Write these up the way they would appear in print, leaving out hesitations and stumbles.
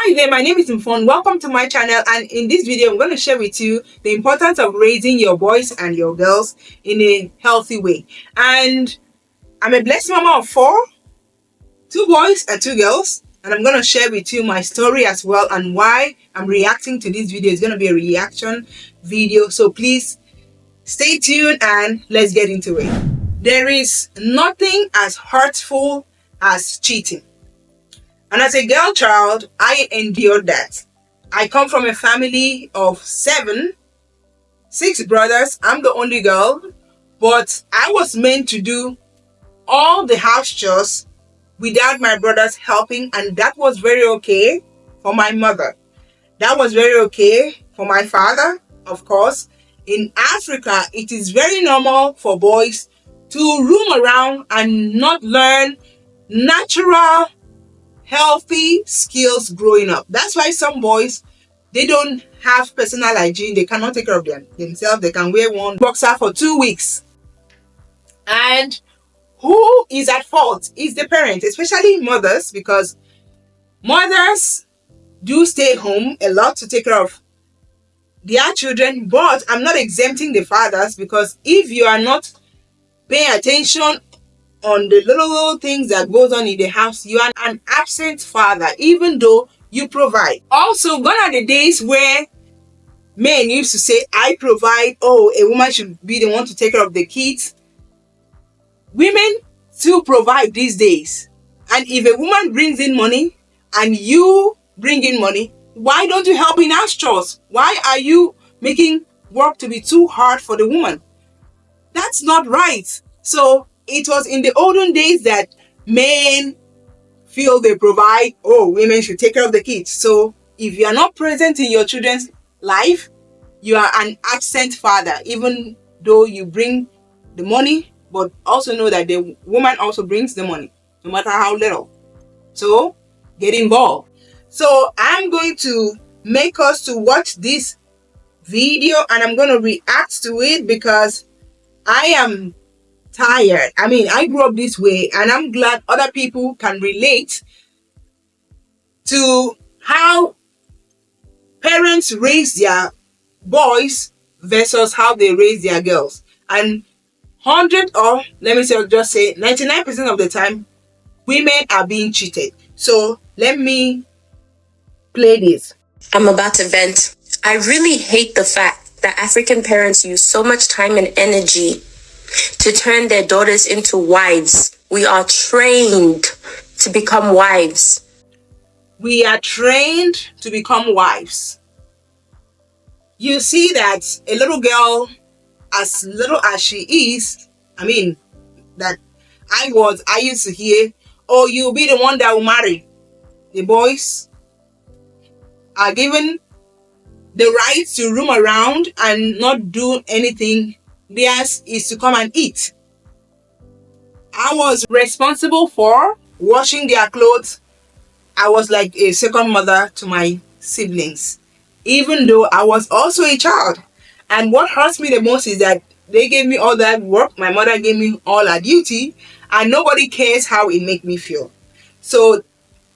Hi there, my name is Mfon. Welcome to my channel, and in this video I'm going to share with you the importance of raising your boys and your girls in a healthy way. And I'm a blessed mama of 4, 2 boys and 2 girls, and I'm going to share with you my story as well and why I'm reacting to this video. It's going to be a reaction video, so please stay tuned and let's get into it. There is nothing as hurtful as cheating. And as a girl child, I endured that. I come from a family of 6 brothers. I'm the only girl, but I was meant to do all the house chores without my brothers helping, and that was very okay for my mother. That was very okay for my father, of course. In Africa, it is very normal for boys to roam around and not learn natural healthy skills growing up. That's why some boys, they don't have personal hygiene. They cannot take care of themselves. They can wear one boxer for 2 weeks. And who is at fault? Is the parent, especially mothers, because mothers do stay home a lot to take care of their children. But I'm not exempting the fathers, because if you are not paying attention on the little things that goes on in the house, you are an absent father, even though you provide. Also, gone are the days where men used to say, I provide, oh, a woman should be the one to take care of the kids. Women still provide these days. And if a woman brings in money and you bring in money, why don't you help in house chores? Why are you making work to be too hard for the woman? That's not right. So it was in the olden days that men feel they provide, oh, women should take care of the kids. So if you are not present in your children's life, you are an absent father, even though you bring the money, but also know that the woman also brings the money, no matter how little. So get involved. So I'm going to make us to watch this video, and I'm going to react to it because I am tired. I mean, I grew up this way, and I'm glad other people can relate to how parents raise their boys versus how they raise their girls. And 100, or let me say, just say 99% of the time, women are being cheated. So let me play this. I'm about to vent. I really hate the fact that African parents use so much time and energy to turn their daughters into wives. We are trained to become wives. We are trained to become wives. You see that a little girl, as little as she is, I mean, that I used to hear, oh, you'll be the one that will marry. The boys are given the right to roam around and not do anything. Theirs is to come and eat. I was responsible for washing their clothes. I was like a second mother to my siblings, even though I was also a child. And what hurts me the most is that they gave me all that work. My mother gave me all her duty, and nobody cares how it made me feel. So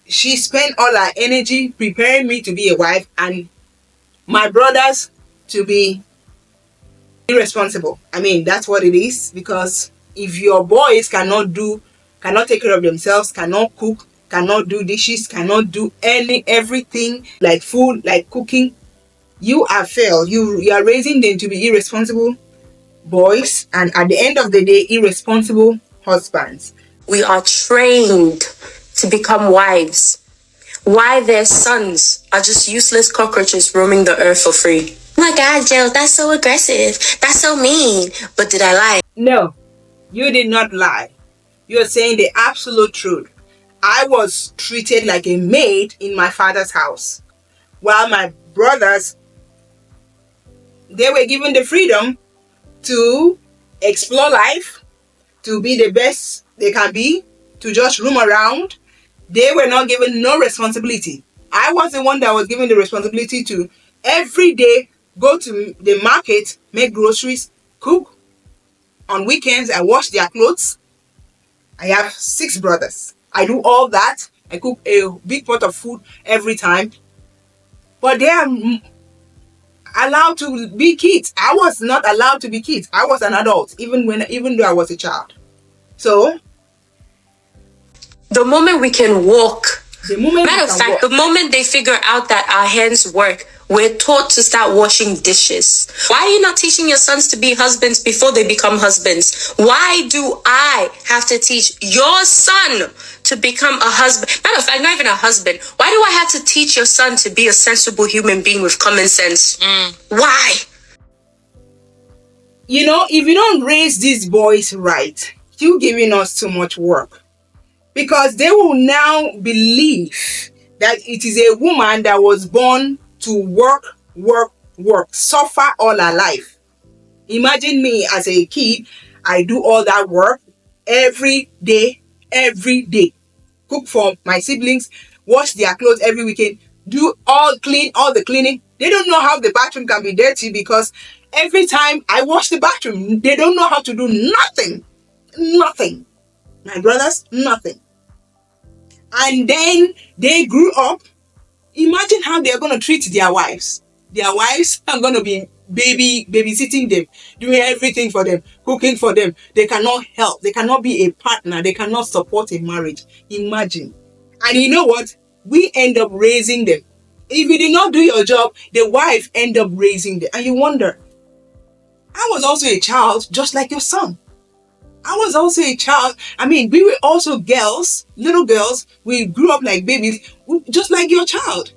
she spent all her energy preparing me to be a wife, and my brothers to be irresponsible. I mean, that's what it is, because if your boys cannot take care of themselves, cannot cook, cannot do dishes, cannot do everything like food, like cooking, you are failed. You are raising them to be irresponsible boys, and at the end of the day, irresponsible husbands. We are trained to become wives. Why their sons are just useless cockroaches roaming the earth for free. Oh my God, Jill, that's so aggressive. That's so mean. But did I lie? No, you did not lie. You're saying the absolute truth. I was treated like a maid in my father's house, while my brothers, they were given the freedom to explore life, to be the best they can be, to just roam around. They were not given no responsibility. I was the one that was given the responsibility to every day go to the market, make groceries, cook. On weekends, I wash their clothes. I have 6 brothers. I do all that I cook a big pot of food every time. But they are allowed to be kids. I was not allowed to be kids. I was an adult, even though I was a child. So The moment we can walk, the moment we matter of can fact, walk, the moment they figure out that our hands work, we're taught to start washing dishes. Why are you not teaching your sons to be husbands before they become husbands? Why do I have to teach your son to become a husband? Matter of fact, not even a husband. Why do I have to teach your son to be a sensible human being with common sense? Why? if you don't raise these boys right, you're giving us too much work. Because they will now believe that it is a woman that was born to work, suffer all her life. Imagine me as a kid, I do all that work every day, cook for my siblings, wash their clothes every weekend, clean all the cleaning. They don't know how the bathroom can be dirty because every time I wash the bathroom, they don't know how to do nothing. My brothers, nothing. And then they grew up. Imagine how they're going to treat their wives. Their wives are going to be babysitting them, doing everything for them, cooking for them. They cannot help. They cannot be a partner. They cannot support a marriage. Imagine. And you know what? We end up raising them. If you did not do your job, the wife end up raising them. And you wonder, I was also a child just like your son. I was also a child. I mean, we were also girls, little girls. We grew up like babies, just like your child,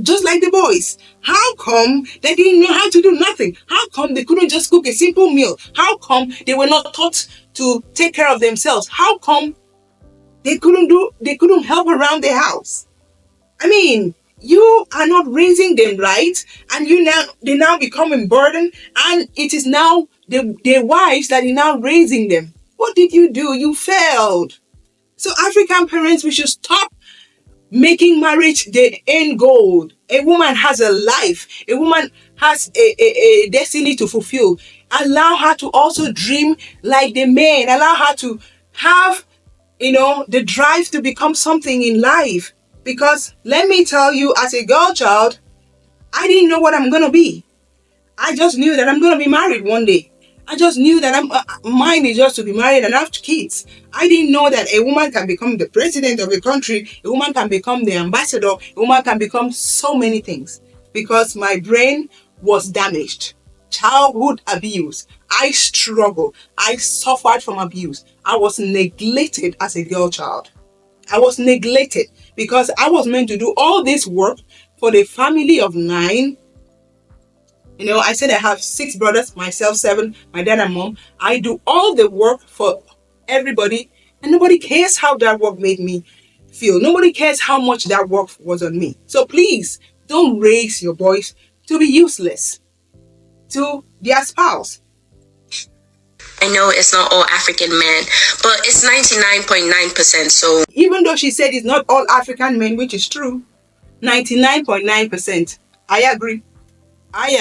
just like the boys. How come they didn't know how to do nothing? How come they couldn't just cook a simple meal? How come they were not taught to take care of themselves? How come they couldn't help around the house? I mean, you are not raising them right, and they now become a burden, and it is now their wives that are now raising them. What did you do? You failed. So African parents, we should stop making marriage the end goal. A woman has a life. A woman has a destiny to fulfill. Allow her to also dream like the man. Allow her to have, the drive to become something in life. Because let me tell you, as a girl child, I didn't know what I'm going to be. I just knew that I'm going to be married one day. I just knew that mine is just to be married and have kids. I didn't know that a woman can become the president of a country. A woman can become the ambassador. A woman can become so many things. Because my brain was damaged. Childhood abuse. I struggled. I suffered from abuse. I was neglected as a girl child. I was neglected because I was meant to do all this work for the family of 9. I said I have 6 brothers, myself 7, my dad and mom. I do all the work for everybody, and nobody cares how that work made me feel. Nobody cares how much that work was on me. So please, don't raise your boys to be useless to their spouse. I know it's not all African men, but it's 99.9%. So even though she said it's not all African men, which is true, 99.9%, I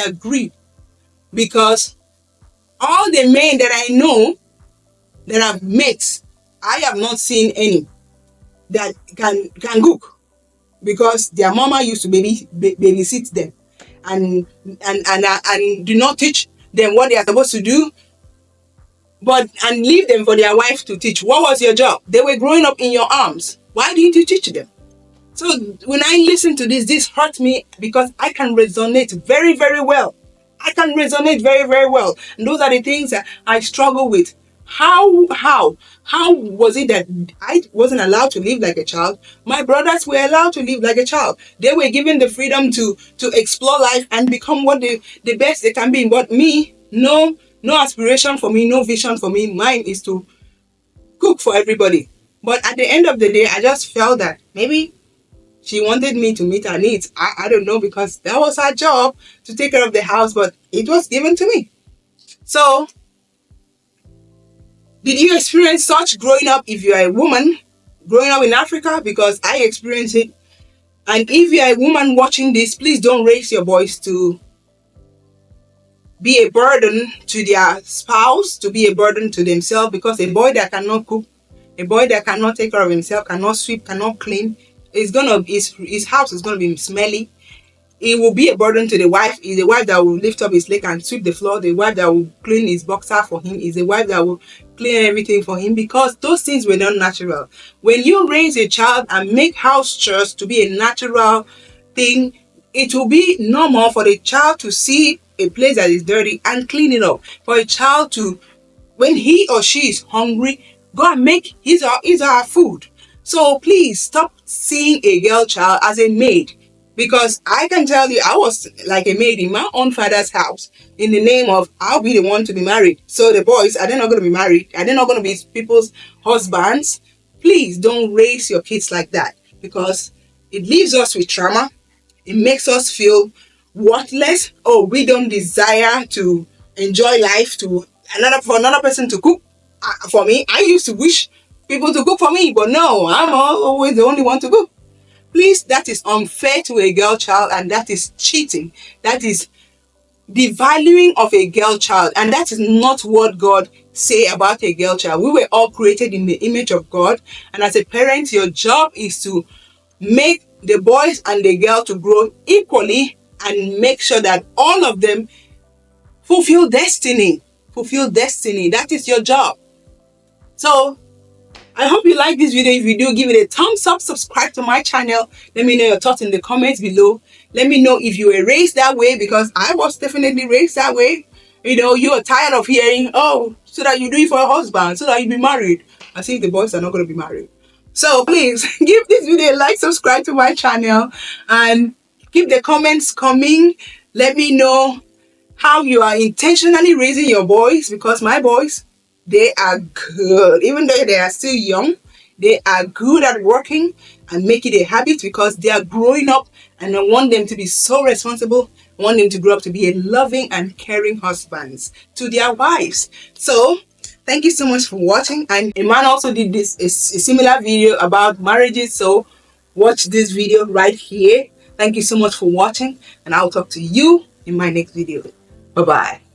agree. Because all the men that I know that I've met, I have not seen any that can cook, because their mama used to babysit them and do not teach them what they are supposed to do, and leave them for their wife to teach. What was your job? They were growing up in your arms. Why didn't you teach them? So when I listen to this hurts me because I can resonate very, very well. I can resonate very, very well. And those are the things that I struggle with. How was it that I wasn't allowed to live like a child? My brothers were allowed to live like a child. They were given the freedom to explore life and become what the best they can be. But me, no aspiration for me, no vision for me. Mine is to cook for everybody. But at the end of the day, I just felt that maybe she wanted me to meet her needs. I don't know, because that was her job to take care of the house, but it was given to me. So, did you experience such growing up if you are a woman growing up in Africa? Because I experienced it. And if you are a woman watching this, please don't raise your boys to be a burden to their spouse, to be a burden to themselves, because a boy that cannot cook, a boy that cannot take care of himself, cannot sweep, cannot clean, his house is gonna be smelly. It will be a burden to the wife. Is a wife that will lift up his leg and sweep the floor. The wife that will clean his boxer for him. Is a wife that will clean everything for him, because those things were not natural. When you raise a child and make house chores to be a natural thing, it will be normal for the child to see a place that is dirty and clean it up. For a child to, when he or she is hungry, go and make his or her food. So please stop seeing a girl child as a maid, because I can tell you, I was like a maid in my own father's house in the name of I'll be the one to be married. So the boys, are they not going to be married? Are they not going to be people's husbands? Please don't raise your kids like that, because it leaves us with trauma. It makes us feel worthless. Oh, we don't desire to enjoy life to for another person to cook. For me, I used to wish people to cook for me, but no, I'm always the only one to cook. Please, that is unfair to a girl child, and that is cheating. That is devaluing of a girl child, and that is not what God say about a girl child. We were all created in the image of God, and as a parent, your job is to make the boys and the girl to grow equally and make sure that all of them fulfill destiny. Fulfill destiny. That is your job. So I hope you like this video. If you do, give it a thumbs up, subscribe to my channel. Let me know your thoughts in the comments below. Let me know if you were raised that way, because I was definitely raised that way. You know, you are tired of hearing, oh, so that you do it for a husband, so that you be married. I think the boys are not going to be married. So please give this video a like, subscribe to my channel, and keep the comments coming. Let me know how you are intentionally raising your boys, because my boys, they are good. Even though they are still young, they are good at working and make it a habit, because they are growing up, and I want them to be so responsible. I want them to grow up to be a loving and caring husbands to their wives. So thank you so much for watching. And a man also did this a similar video about marriages, so watch this video right here. Thank you so much for watching, and I'll talk to you in my next video. Bye bye.